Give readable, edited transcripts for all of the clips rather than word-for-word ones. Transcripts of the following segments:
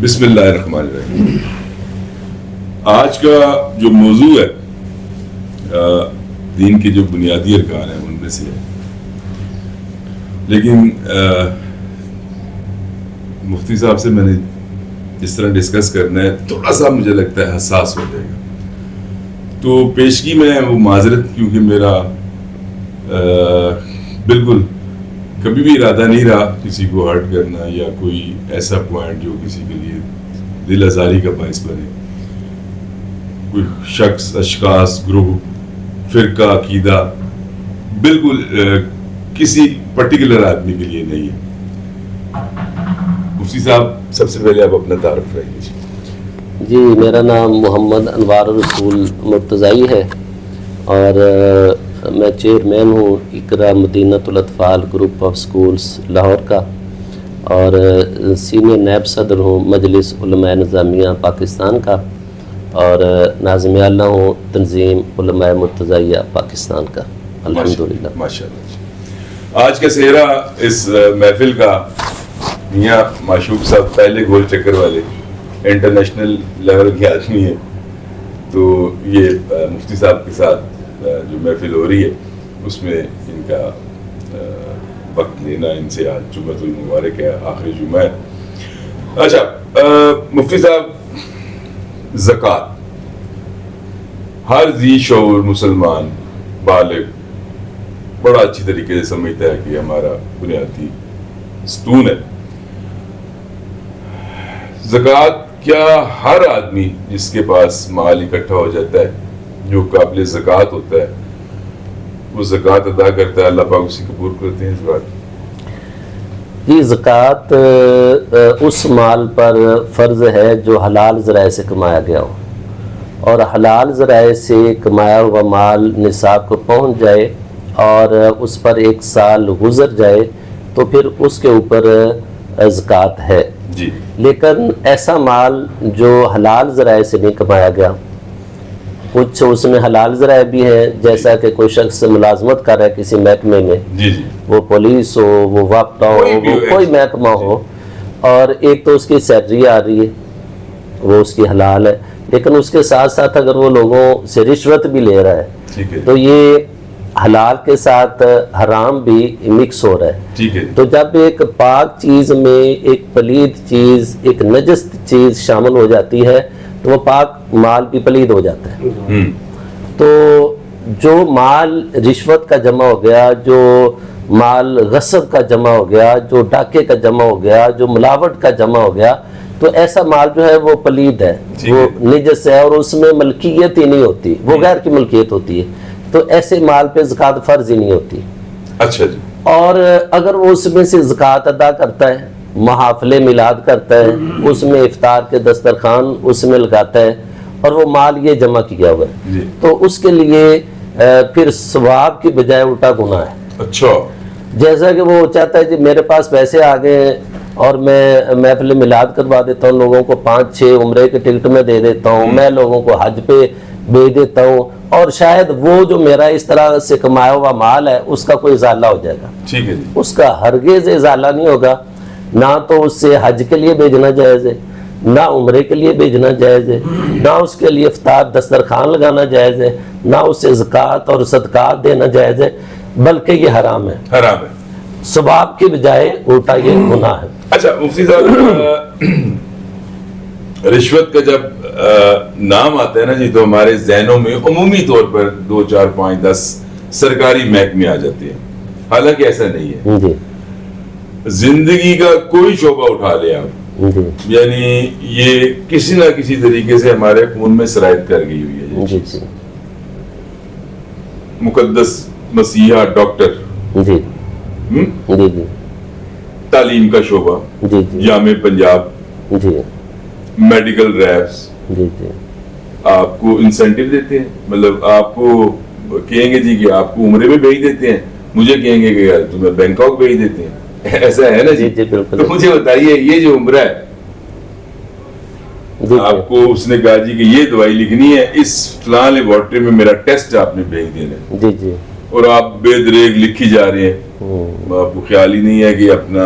بسم اللہ الرحمن الرحیم. آج کا جو موضوع ہے دین کے جو بنیادی ارکان ہیں ان میں سے ہے, لیکن مفتی صاحب سے میں نے جس طرح ڈسکس کرنا ہے تھوڑا سا مجھے لگتا ہے حساس ہو جائے گا, تو پیشگی میں وہ معذرت, کیونکہ میرا بالکل کبھی بھی ارادہ نہیں رہا کسی کو ہرٹ کرنا یا کوئی ایسا پوائنٹ جو کسی کے لیے دل آزاری کا باعث بنے. کوئی شخص, اشخاص, گروہ, فرقہ, عقیدہ بالکل کسی پرٹیکولر آدمی کے لیے نہیں ہے. مفتی صاحب سب سے پہلے آپ اپنا تعارف رہیے. جی, میرا نام محمد انوار الرسول مرتضائی ہے اور میں چیئرمین ہوں اقرا مدینۃ الاطفال گروپ آف سکولز لاہور کا, اور سینئر نائب صدر ہوں مجلس علماء نظامیہ پاکستان کا, اور ناظم اعلیٰ ہوں تنظیم علماء مرتضیہ پاکستان کا. الحمدللہ. ماشاءاللہ. آج کا صحرا اس محفل کا میاں معشوق صاحب پہلے گول چکر والے انٹرنیشنل لیول کے آدمی ہیں, تو یہ مفتی صاحب کے ساتھ جو محفل ہو رہی ہے اس میں ان کا وقت لینا, ان سے آج جمعۃ المبارک ہے, آخری جمعہ ہے. اچھا مفتی صاحب, زکوٰۃ ہر ذی شعور مسلمان بالغ بڑا اچھی طریقے سے سمجھتا ہے کہ ہمارا بنیادی ستون ہے. زکوٰۃ کیا ہر آدمی جس کے پاس مال اکٹھا ہو جاتا ہے جو قابل زکوٰۃ ہوتا ہے وہ زکوٰۃ ادا کرتا ہے, اللہ پاک اسی قبول کرتے ہیں زکوٰۃ؟ جی, زکوٰۃ اس مال پر فرض ہے جو حلال ذرائع سے کمایا گیا ہو, اور حلال ذرائع سے کمایا ہوا مال نصاب کو پہنچ جائے اور اس پر 1 سال گزر جائے تو پھر اس کے اوپر زکوٰۃ ہے. جی. لیکن ایسا مال جو حلال ذرائع سے نہیں کمایا گیا, کچھ اس میں حلال ذرائع بھی ہیں, جیسا کہ کوئی شخص ملازمت کر رہا ہے کسی محکمے میں, جی جی, وہ پولیس ہو, وہ وابطہ ہو, وہ کوئی محکمہ ہو, اور ایک تو اس کی سیلری آ رہی ہے وہ اس کی حلال ہے, لیکن اس کے ساتھ ساتھ اگر وہ لوگوں سے رشوت بھی لے رہا ہے تو یہ حلال کے ساتھ حرام بھی مکس ہو رہا ہے. ٹھیک ہے. تو جب ایک پاک چیز میں ایک پلید چیز, ایک نجس چیز شامل ہو جاتی ہے تو وہ پاک مال بھی پلید ہو جاتا ہے. تو جو مال رشوت کا جمع ہو گیا, جو مال غصب کا جمع ہو گیا, جو ڈاکے کا جمع ہو گیا, جو ملاوٹ کا جمع ہو گیا, تو ایسا مال جو ہے وہ پلید ہے, وہ نجس ہے, اور اس میں ملکیت ہی نہیں ہوتی, وہ غیر کی ملکیت ہوتی ہے. تو ایسے مال پہ زکوٰۃ فرض ہی نہیں ہوتی. اچھا جی. اور اگر وہ اس میں سے زکوٰۃ ادا کرتا ہے, محافلے میلاد کرتا ہے, اس میں افطار کے دسترخوان اس میں لگاتا ہے, اور وہ مال یہ جمع کیا ہوا ہے, تو اس کے لیے پھر ثواب کی بجائے الٹا گناہ ہے. اچھا. جیسا کہ وہ چاہتا ہے جی میرے پاس پیسے آ گئے ہیں اور میں محفل میلاد کروا دیتا ہوں, لوگوں کو 5-6 عمرے کے ٹکٹ میں دے دیتا ہوں, میں لوگوں کو حج پہ بھیج دیتا ہوں, اور شاید وہ جو میرا اس طرح سے کمایا ہوا مال ہے اس کا کوئی ازالہ ہو جائے گا. ٹھیک ہے. اس کا ہرگز ازالہ نہیں ہوگا. نہ تو اس سے حج کے لیے بھیجنا جائز ہے, نہ عمرے کے لیے بھیجنا جائز ہے, نہ اس کے لیے افطار دسترخوان لگانا جائز ہے, نہ اسے زکوٰۃ اور صدقات دینا جائز ہے, بلکہ یہ حرام ہے. حرام ہے. ثواب کی بجائے الٹا یہ گناہ ہے. اچھا مفتی صاحب, رشوت کا جب نام آتا ہے نا جی, تو ہمارے ذہنوں میں عمومی طور پر 2, 4, 5, 10 سرکاری محکمے آ جاتے ہیں, حالانکہ ایسا نہیں ہے. جی. زندگی کا کوئی شعبہ اٹھا لیں آپ, یعنی یہ کسی نہ کسی طریقے سے ہمارے خون میں سرایت کر گئی ہوئی ہے. جی جی. مقدس مسیحا ڈاکٹر, جی جی جی, تعلیم کا شعبہ, جی جی, جامع پنجاب, جی میڈیکل ریپس, جی جی, آپ کو انسینٹیو دیتے ہیں, مطلب آپ کو کہیں گے جی کہ آپ کو عمرے میں بھیج دیتے ہیں, مجھے کہیں گے کہ تمہیں بینکاک بھیج دیتے ہیں, ایسا ہے نا جی؟ جی بالکل. تو مجھے بتائیے یہ جو عمرہ ہے آپ کو اس نے کہا جی کہ یہ دوائی لکھنی ہے, اس فلاں لیبارٹری میں میرا ٹیسٹ آپ نے بھیج دینا ہے, جی جی, اور آپ بے دریغ لکھی جا رہے ہیں, آپ کو خیال ہی نہیں ہے کہ اپنا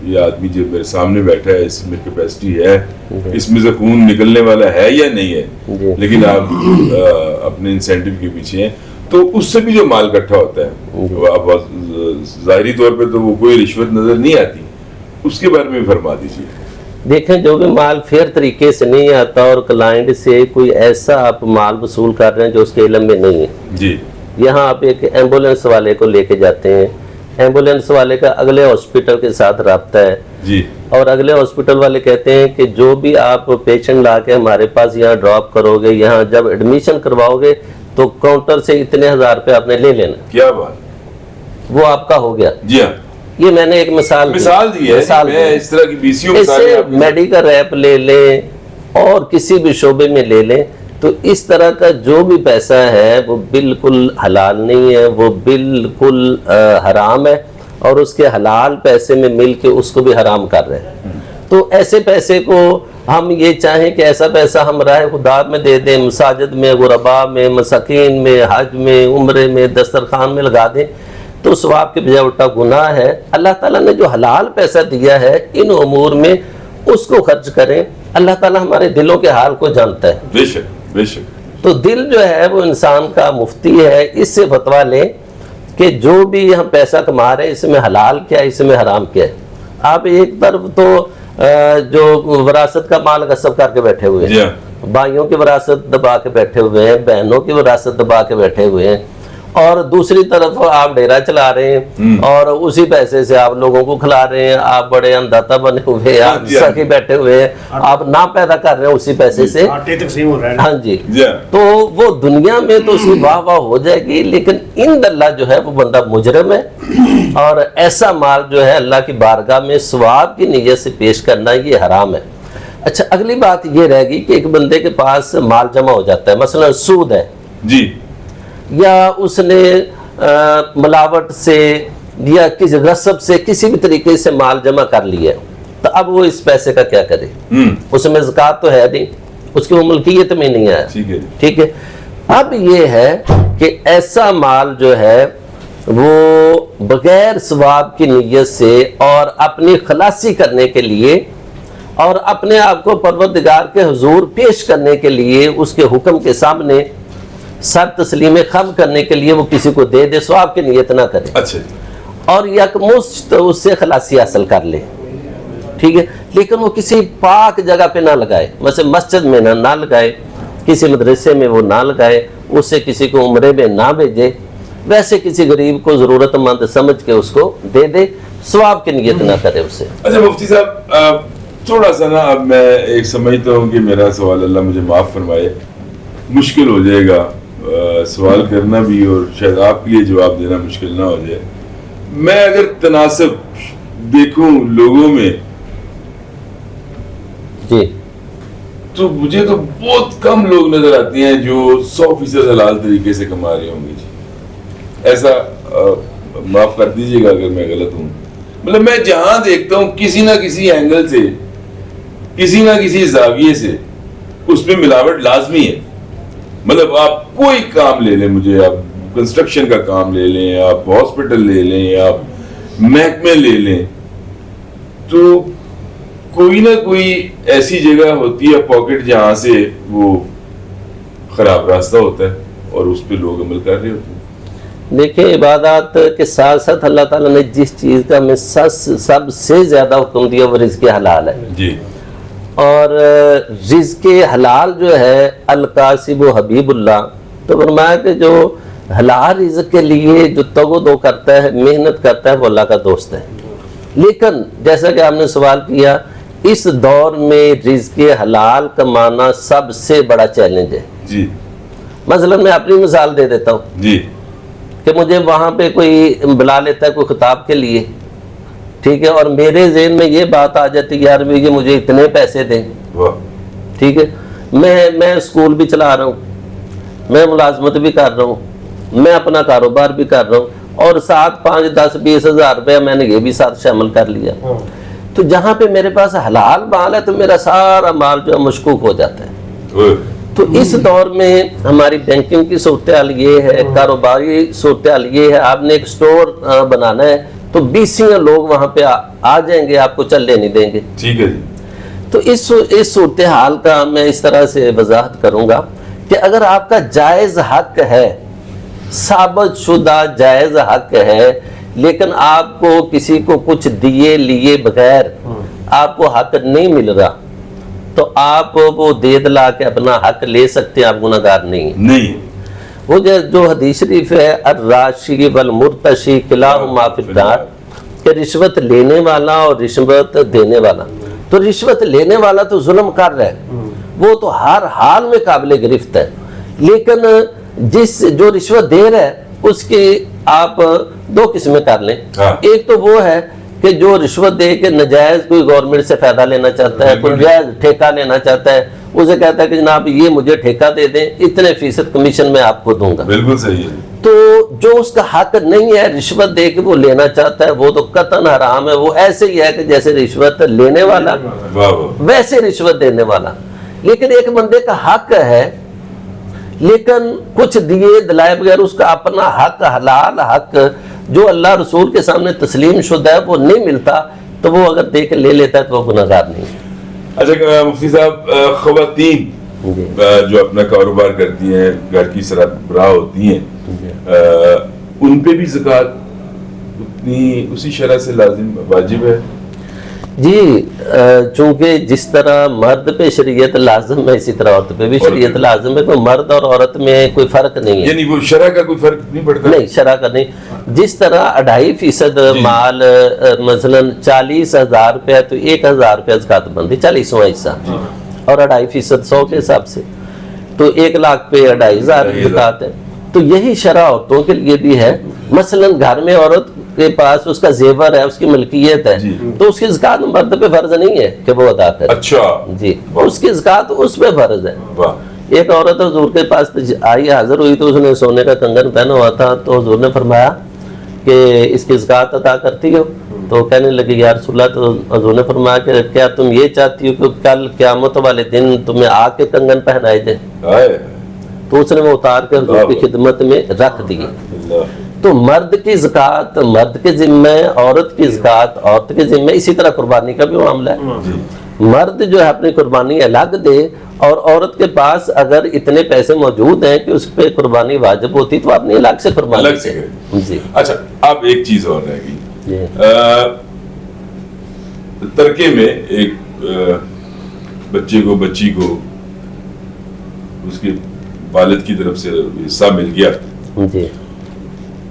یہ آدمی جو میرے سامنے بیٹھا ہے اس میں کیپیسٹی ہے, اس میں سے خون نکلنے والا ہے یا نہیں ہے, لیکن آپ اپنے انسینٹیو کے پیچھے ہیں, تو اس سے بھی جو مال اکٹھا ہوتا ہے اب ظاہری طور پہ تو وہ کوئی رشوت نظر نہیں آتی, اس کے بارے میں فرما دیجیے. دیکھیں جو بھی مال فیئر طریقے سے نہیں آتا اور کلائنٹ سے کوئی ایسا آپ مال وصول کر رہے ہیں جو اس کے علم میں نہیں ہے. جی, یہاں آپ ایک ایمبولینس والے کو لے کے جاتے ہیں, ایمبولینس والے کا اگلے ہاسپٹل کے ساتھ رابطہ ہے جی, اور اگلے ہاسپٹل والے کہتے ہیں کہ جو بھی آپ پیشنٹ لا کے ہمارے پاس یہاں ڈراپ کرو گے, یہاں جب ایڈمیشن کرواؤ گے تو کاؤنٹر سے اتنے 1000 روپے آپ نے لے لینا. کیا بات, وہ آپ کا ہو گیا. جی ہاں, یہ میں نے ایک مثال دی ہے, میں اس طرح کی بیسیوں اس سے میڈیکل ریپ لے لیں اور کسی بھی شعبے میں لے لیں, تو اس طرح کا جو بھی پیسہ ہے وہ بالکل حلال نہیں ہے, وہ بالکل حرام ہے, اور اس کے حلال پیسے میں مل کے اس کو بھی حرام کر رہے ہیں. تو ایسے پیسے کو ہم یہ چاہیں کہ ایسا پیسہ ہم راہ خدا میں دے دیں, مساجد میں, غربا میں, مساکین میں, حج میں, عمرے میں, دسترخوان میں لگا دیں, تو ثواب کے بجائے الٹا گناہ ہے. اللہ تعالیٰ نے جو حلال پیسہ دیا ہے ان امور میں اس کو خرچ کریں. اللہ تعالیٰ ہمارے دلوں کے حال کو جانتا ہے. بے شک, بے شک. تو دل جو ہے وہ انسان کا مفتی ہے, اس سے فتویٰ لیں کہ جو بھی ہم پیسہ کما رہے ہیں اس میں حلال کیا ہے, اس میں حرام کیا ہے. آپ ایک طرف تو جو وراثت کا مال غصب کر کے بیٹھے ہوئے ہیں, بھائیوں کی وراثت دبا کے بیٹھے ہوئے ہیں, بہنوں کی وراثت دبا کے بیٹھے ہوئے ہیں, اور دوسری طرف آپ ڈیرا چلا رہے ہیں اور اسی پیسے سے آپ لوگوں کو کھلا رہے ہیں. آپ بڑے انداتا بنے ہوئے ہیں, آپ سخی بیٹھے ہوئے ہیں, آپ نہ پیدا کر رہے ہیں اسی پیسے سے. ہاں جی, تو وہ دنیا میں تو اس کی واہ واہ ہو جائے گی, لیکن ان اللہ جو ہے وہ بندہ مجرم ہے, اور ایسا مال جو ہے اللہ کی بارگاہ میں ثواب کی نیت سے پیش کرنا یہ حرام ہے. اچھا, اگلی بات یہ رہے گی کہ ایک بندے کے پاس مال جمع ہو جاتا ہے, مثلا سود ہے جی, یا اس نے ملاوٹ سے یا کسی غصب سے کسی بھی طریقے سے مال جمع کر لیا, تو اب وہ اس پیسے کا کیا کرے؟ اس میں زکوٰۃ تو ہے نہیں, اس کی ملکیت میں نہیں آیا. ٹھیک ہے, اب یہ ہے کہ ایسا مال جو ہے وہ بغیر ثواب کی نیت سے اور اپنی خلاصی کرنے کے لیے اور اپنے آپ کو پروردگار کے حضور پیش کرنے کے لیے اس کے حکم کے سامنے سر تسلیم خم کرنے کے لیے وہ کسی کو دے دے, ثواب کی نیت نہ کرے. اچھا, اور یکمشت اس سے خلاصی حاصل کر لے. ٹھیک ہے, لیکن وہ کسی پاک جگہ پہ نہ لگائے, مثلا مسجد میں نہ لگائے, کسی مدرسے میں وہ نہ لگائے, اس سے کسی کو عمرے میں نہ بھیجے, ویسے کسی غریب کو ضرورت مند سمجھ کے اس کو دے دے, ثواب کی نیت نہ کرے اس سے. اچھا مفتی صاحب, تھوڑا سا نا اب میں ایک سمجھتا ہوں کہ میرا سوال اللہ مجھے معاف فرمائے, مشکل ہو جائے گا سوال کرنا بھی اور شاید آپ کے لیے جواب دینا مشکل نہ ہو جائے. میں اگر تناسب دیکھوں لوگوں میں جی, تو مجھے تو بہت کم لوگ نظر آتے ہیں جو 100% حلال طریقے سے کما رہے ہوں گے. جی, ایسا معاف کر دیجیے گا اگر میں غلط ہوں. مطلب میں جہاں دیکھتا ہوں کسی نہ کسی اینگل سے, کسی نہ کسی زاویے سے اس میں ملاوٹ لازمی ہے. مطلب آپ کوئی کام لے لیں, مجھے آپ کنسٹرکشن کا کام لے لیں, آپ ہاسپٹل لے لیں, آپ محکمے لے لیں, تو کوئی نہ کوئی ایسی جگہ ہوتی ہے پاکٹ جہاں سے وہ خراب راستہ ہوتا ہے اور اس پہ لوگ عمل کر رہے ہوتے ہیں. دیکھیں, عبادات کے ساتھ ساتھ اللہ تعالیٰ نے جس چیز کا ہمیں سب سے زیادہ حکم دیا وہ رزق حلال ہے. جی, اور رزق حلال جو ہے القاسب و حبیب اللہ, تو فرمایا کہ جو حلال رزق کے لیے جو تگ و دو کرتا ہے, محنت کرتا ہے, وہ اللہ کا دوست ہے. لیکن جیسا کہ آپ نے سوال کیا, اس دور میں رزق حلال کمانا سب سے بڑا چیلنج ہے. جی, مثلا میں اپنی مثال دے دیتا ہوں. جی, کہ مجھے وہاں پہ کوئی بلا لیتا ہے کوئی خطاب کے لیے, ٹھیک ہے, اور میرے ذہن میں یہ بات آ جاتی ہے یار یہ مجھے اتنے پیسے دیں. ٹھیک ہے, میں اسکول بھی چلا رہا ہوں, میں ملازمت بھی کر رہا ہوں, میں اپنا کاروبار بھی کر رہا ہوں, اور ساتھ 5, 10, 20 ہزار روپیہ میں نے یہ بھی ساتھ شامل کر لیا. تو جہاں پہ میرے پاس حلال مال ہے تو میرا سارا مال جو ہے مشکوک ہو جاتا ہے. تو اس دور میں ہماری بینکنگ کی صورتحال یہ ہے, کاروباری صورتحال یہ ہے, آپ نے ایک سٹور بنانا ہے تو 20 لوگ وہاں پہ آ جائیں گے، آپ کو چلنے نہیں دیں گے. ٹھیک ہے جی. تو اس صورتحال کا میں اس طرح سے وضاحت کروں گا کہ اگر آپ کا جائز حق ہے، ثابت شدہ جائز حق ہے، لیکن آپ کو کسی کو کچھ دیے لیے بغیر آپ کو حق نہیں مل رہا، تو آپ وہ دے دلا کے اپنا حق لے سکتے ہیں، آپ گناہگار نہیں ہیں. نہیں. وہ جو حدیث شریف ہے الراشی والمرتشی کلاہما فی النار، کہ رشوت لینے والا اور رشوت دینے والا. تو رشوت لینے والا تو ظلم کر رہا ہے، وہ تو ہر حال میں قابل گرفت ہے، لیکن جو رشوت دے رہا ہے اس کی آپ دو قسمیں کر لیں. ایک تو وہ ہے کہ جو رشوت دے کے نجائز کوئی گورنمنٹ سے فائدہ لینا چاہتا ہے، کوئی نجائز ٹھیکہ لینا چاہتا ہے، اسے کہتا ہے کہ جناب یہ مجھے ٹھیکہ دے دیں، اتنے فیصد کمیشن میں آپ کو دوں گا. بالکل صحیح ہے. تو جو اس کا حق نہیں ہے رشوت دے کے وہ لینا چاہتا ہے، وہ تو قطعاً حرام ہے. وہ ایسے ہی ہے کہ جیسے رشوت لینے والا ویسے رشوت دینے والا. لیکن ایک بندے کا حق ہے، لیکن کچھ دیے دلائے بغیر اس کا اپنا حق، حلال حق جو اللہ رسول کے سامنے تسلیم شدہ ہے، وہ نہیں ملتا، تو وہ اگر دے کے لے لیتا ہے تو وہ گناہگار نہیں. اچھا مفتی صاحب، خواتین جو اپنا کاروبار کرتی ہیں، گھر کی سربراہ ہوتی ہیں، ان پہ بھی زکوٰۃ اتنی اسی شرح سے لازم واجب ہے؟ جی، چونکہ جس طرح مرد پہ شریعت لازم ہے اسی طرح عورت پہ بھی شریعت لازم ہے. کوئی مرد اور عورت میں کوئی فرق نہیں ہے، یعنی وہ شرح کا کوئی فرق نہیں پڑتا؟ نہیں، شرح کا نہیں. جس طرح 2.5% مال مثلا 40,000 روپے تو 1,000 روپے زکوٰۃ بنتی، 40واں حصہ، اور 2.5% 100 کے حساب سے، تو 1 لاکھ پہ 2,500 زکوٰۃ ہے. تو یہی شرح عورتوں کے لیے بھی ہے. مثلا گھر میں عورت کے پاس اس کا زیور ہے، اس کی ملکیت ہے، تو اس کی زکوٰۃ مرد پہ فرض نہیں ہے کہ وہ ادا کرے. اچھا جی، اس کی زکوٰۃ اس پہ فرض ہے. ایک عورت حضور کے پاس آئی، حاضر ہوئی، تو اس نے سونے کا کنگن پہنا ہوا تھا، تو حضور نے فرمایا کہ اس کی زکوٰۃ ادا کرتی ہو؟ تو کہنے لگی یا رسول اللہ. تو حضور نے فرمایا کہ کیا تم یہ چاہتی ہو کہ کل قیامت والے دن تمہیں آگ کے کنگن پہنائے جائیں؟ تو اس نے وہ اتار کے حضور کی خدمت میں رکھ دیے. تو مرد کی زکوٰۃ مرد کے ذمہ، عورت کی زکوٰۃ عورت کے ذمہ. اسی طرح قربانی کا بھی معاملہ ہے. مرد جو ہے اپنی قربانی الگ دے، اور عورت کے پاس اگر اتنے پیسے موجود ہیں کہ اس پہ قربانی واجب ہوتی تو اپنی الگ سے قربانی دے. جی. اچھا، اب ایک چیز اور رہ گئی. ترکے میں ایک بچے کو، بچی کو اس کے والد کی طرف سے حصہ مل گیا، جی،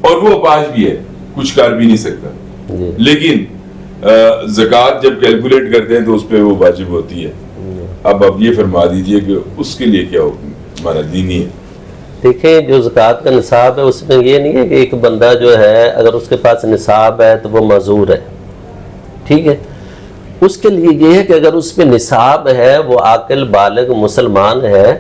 اور وہ اپاہج بھی ہے، کچھ کر بھی نہیں سکتا، لیکن زکوٰۃ جب کیلکولیٹ کرتے ہیں تو اس پہ وہ واجب ہوتی ہے. اب یہ فرما دیجئے کہ اس کے لیے کیا حکم ہمارا دینی ہے؟ دیکھیں، جو زکوٰۃ کا نصاب ہے اس میں یہ نہیں ہے کہ ایک بندہ جو ہے اگر اس کے پاس نصاب ہے تو وہ معذور ہے. ٹھیک ہے، اس کے لیے یہ ہے کہ اگر اس پہ نصاب ہے، وہ عاقل بالغ مسلمان ہے،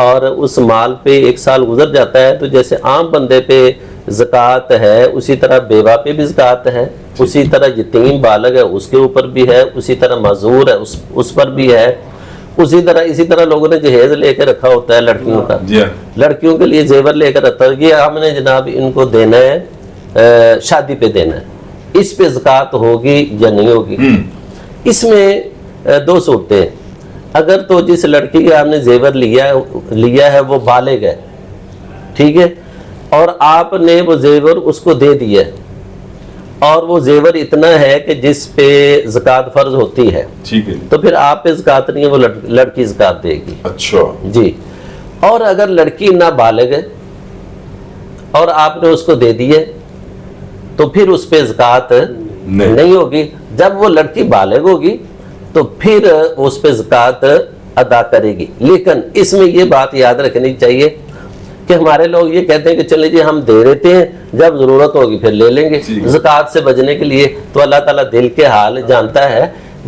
اور اس مال پہ 1 سال گزر جاتا ہے، تو جیسے عام بندے پہ زکوٰۃ ہے اسی طرح بیوہ پہ بھی زکوٰۃ ہے، اسی طرح یتیم بالغ ہے اس کے اوپر بھی ہے، اسی طرح معذور ہے اس پر بھی ہے. اسی طرح لوگوں نے جہیز لے کے رکھا ہوتا ہے لڑکیوں کا، لڑکیوں کے لیے زیور لے کر رکھتا ہے، یہ ہم نے جناب ان کو دینا ہے، شادی پہ دینا ہے، اس پہ زکوٰۃ ہوگی یا نہیں ہوگی. اس میں 2 صورتیں ہیں. اگر تو جس لڑکی کا آپ نے زیور لیا ہے وہ بالغ ہے، ٹھیک ہے، اور آپ نے وہ زیور اس کو دے دیا ہے، اور وہ زیور اتنا ہے کہ جس پہ زکوٰۃ فرض ہوتی ہے، ٹھیک ہے، تو پھر آپ پہ زکوٰۃ نہیں ہے، وہ لڑکی زکوٰۃ دے گی. اچھا جی. اور اگر لڑکی نابالغ ہے اور آپ نے اس کو دے دی ہے تو پھر اس پہ زکوٰۃ نہیں ہوگی. جب وہ لڑکی بالغ ہوگی تو پھر اس پہ زکوٰۃ ادا کرے گی. لیکن اس میں یہ بات یاد رکھنی چاہیے کہ ہمارے لوگ یہ کہتے ہیں کہ چلے جی ہم دے دیتے ہیں، جب ضرورت ہوگی پھر لے لیں گے. زکوٰۃ سے بچنے کے لیے تو اللہ تعالیٰ دل کے حال جانتا ہے.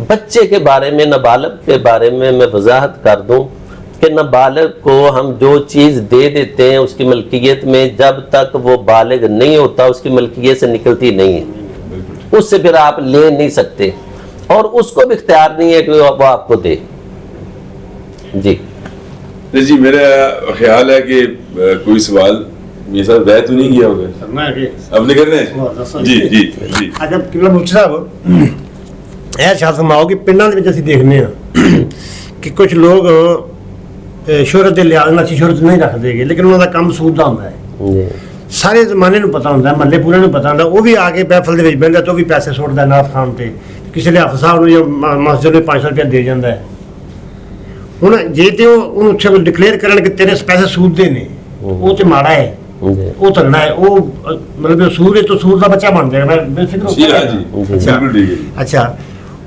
بچے کے بارے میں، نابالغ کے بارے میں وضاحت کر دوں کہ نابالغ کو ہم جو چیز دے دیتے ہیں اس کی ملکیت میں، جب تک وہ بالغ نہیں ہوتا اس کی ملکیت سے نکلتی نہیں ہے، اس سے پھر آپ لے نہیں سکتے، اور اس کو بھی اختیار نہیں ہے کہ وہ آپ کو دے. جی میرا خیال ہے کہ کوئی سوال یہ سب بیع تو نہیں کیا ہوگا؟ کرنا ہے کہ اب نہیں کرنے ہیں؟ جی جی جی اچھا قبلہ مفتی صاحب ਇਹ ਸ਼ਾਦ ਸਮਾਓ ਕਿ ਪਿੰਡਾਂ ਦੇ ਵਿੱਚ ਅਸੀਂ ਦੇਖਦੇ ਹਾਂ ਕਿ ਕੁਝ ਲੋਕ ਸ਼ੋਹਰਤ ਦੇ ਲਿਹਾਜ਼ ਨਾਲ ਅਸੀਂ ਸ਼ੋਹਰਤ ਨਹੀਂ ਰੱਖਦੇਗੇ ਲੇਕਿਨ ਉਹਨਾਂ ਦਾ ਕੰਮ ਸੂਦ ਦਾ ਹੁੰਦਾ ਹੈ ਜੀ ਸਾਰੇ ਜ਼ਮਾਨੇ ਨੂੰ ਪਤਾ ਹੁੰਦਾ ਮਹੱਲੇ ਪੂਰੇ ਨੂੰ ਪਤਾ ਹੁੰਦਾ ਉਹ ਵੀ ਆ ਕੇ ਮਹਿਫਲ ਦੇ ਵਿੱਚ ਬਹਿੰਦਾ ਤਾਂ ਉਹ ਵੀ ਪੈਸੇ ਸੁੱਟਦਾ ਨਾਥ ਖਾਨ ਤੇ ਕਿਸੇ ਨੇ ਹਾਫਿਜ਼ ਸਾਹਿਬ ਨੂੰ ਜਾਂ ਮਸਜਿਦ ਨੂੰ 500 ਰੁਪਏ ਦੇ ਜਾਂਦਾ ਹੈ ਹੁਣ ਜੇ ਤੇ ਉਹਨੂੰ ਉੱਥੇ ਡਿਕਲੇਅਰ ਕਰਨ ਕਿ ਤੇਰੇ ਪੈਸੇ ਸੂਦ ਦੇ ਨੇ ਉਹ ਤੇ ਮਾੜਾ ਹੈ ਜੀ ਉਹ ਤਗੜਾ ਹੈ ਉਹ ਮਤਲਬ ਸੂਰ ਹੈ ਤਾਂ ਸੂਰ ਦਾ ਬੱਚਾ ਬਣ ਜਾਏਗਾ ਮੈਂ ਫਿਕਰ جی ہاں جی بالکل ٹھیک ہے ਅੱਛਾ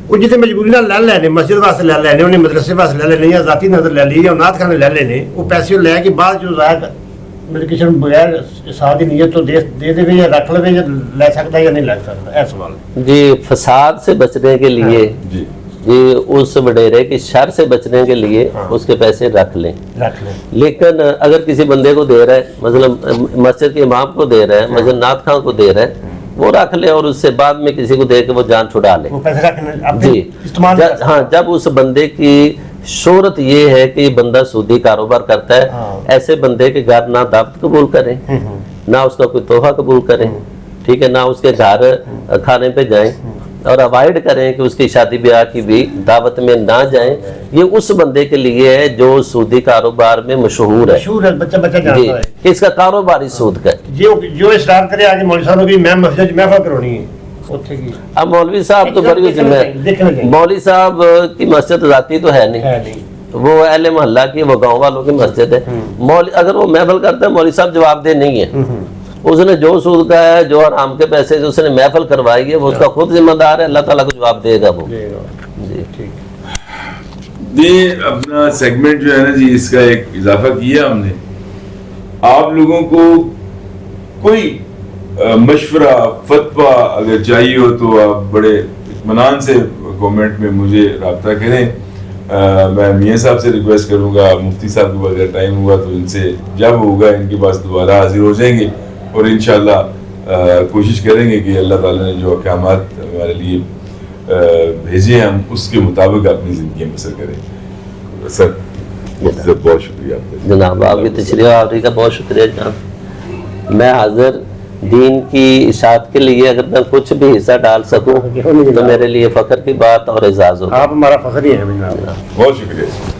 ਉਹ ਜਿੱਥੇ ਮਜਬੂਰੀ ਨਾਲ ਲੈ ਲੈਣੇ ਮਸਜਿਦ ਵਾਸਤੇ ਲੈ ਲੈਣੇ ਉਹਨੇ ਮਦਰਸੇ ਵਾਸਤੇ ਲੈ ਲੈਣੇ ਜਾਂ ਜ਼ਾਤੀ ਨਜ਼ਰ ਲੈ ਲਈ ਜਾਂ ਨਾਥ ਖਾਨ ਨੇ ਲੈ ਲੈਣੇ ਉਹ ਪੈਸੇ ਉਹ ਲੈ ਕੇ ਬਾਅਦ ਜੋ ਜ਼ਾਇਦ ਮੇਰੇ ਕਿਸੇ ਨੂੰ ਬਗੈਰ ਸਾਦੀ ਨੀਅਤ ਤੋਂ ਦੇ ਦੇਵੇ ਜਾਂ ਰੱਖ ਲਵੇ ਜਾਂ ਲੈ ਸਕਦਾ ਜਾਂ ਨਹੀਂ ਲੈ ਸਕਦਾ ਇਹ ਸਵਾਲ جی فساد سے بچنے کے لیے جی جی اس وڈیرے کی شر سے بچنے کے لیے اس کے پیسے رکھ لیں ਰੱਖ ਲੈ لیکن اگر کسی بندے کو دے رہا ہے مثلا مسجد کے امام کو دے رہا ہے مثلا نعت خان کو دے رہا ہے وہ رکھ لے اور اس سے بعد میں کسی کو دے کے وہ جان چھڑا لے وہ پیسے رکھنے اپنے جی استعمال ہاں جب اس بندے کی شہرت یہ ہے کہ یہ بندہ سودی کاروبار کرتا ہے ایسے بندے کے گھر نہ دعوت قبول کریں نہ اس کا کوئی تحفہ قبول کریں ٹھیک ہے نہ اس کے گھر کھانے پہ جائیں اور اوائڈ کریں کہ اس کی شادی بیاہ کی بھی دعوت میں نہ جائیں یہ اس بندے کے لیے ہے جو سودی کاروبار میں مشہور ہے مشہور ہے بچہ بچہ جی جانتا ہے کہ اس کا کاروبار ہی سود کا ہے جو اصرار کرے آگے مولوی صاحب کی میں مسجد محفل کرونی ہے اتھے کی اب مولوی صاحب تو بڑی ذمہ ہے مولوی صاحب کی مسجد ذاتی تو ہے نہیں ہے نہیں وہ اہل محلہ کی وہ گاؤں والوں کی مسجد ہے اگر وہ محفل کرتا ہے مولوی صاحب جواب دہ نہیں ہے اس نے جو سود کا ہے جو حرام کے پیسے جو اس نے محفل کروائی ہے وہ اس کا خود ذمہ دار ہے اللہ تعالیٰ کو جواب دے گا وہ جی ٹھیک یہ اپنا سیگمنٹ جو ہے نا جی اس کا ایک اضافہ کیا ہم نے آپ لوگوں کو کوئی مشورہ فتویٰ اگر چاہیے ہو تو آپ بڑے اطمینان سے کامنٹ میں مجھے رابطہ کریں میں میاں صاحب سے ریکویسٹ کروں گا مفتی صاحب کو اگر ٹائم ہوا تو ان سے جب ہوگا ان کے پاس دوبارہ حاضر ہو جائیں گے اور انشاءاللہ کوشش کریں گے کہ اللہ تعالیٰ نے جو احکامات ہمارے لیے بھیجے ہیں ہم اس کے مطابق اپنی زندگی بسر کریں سر بہت شکریہ آپ کا جناب آپ کی تشریح آوری کا بہت شکریہ جناب میں حاضر دین کی اشاعت کے لیے اگر میں کچھ بھی حصہ ڈال سکوں تو میرے لیے فخر کی بات اور اعزاز ہوگا آپ ہمارا فخر ہی ہے بہت شکریہ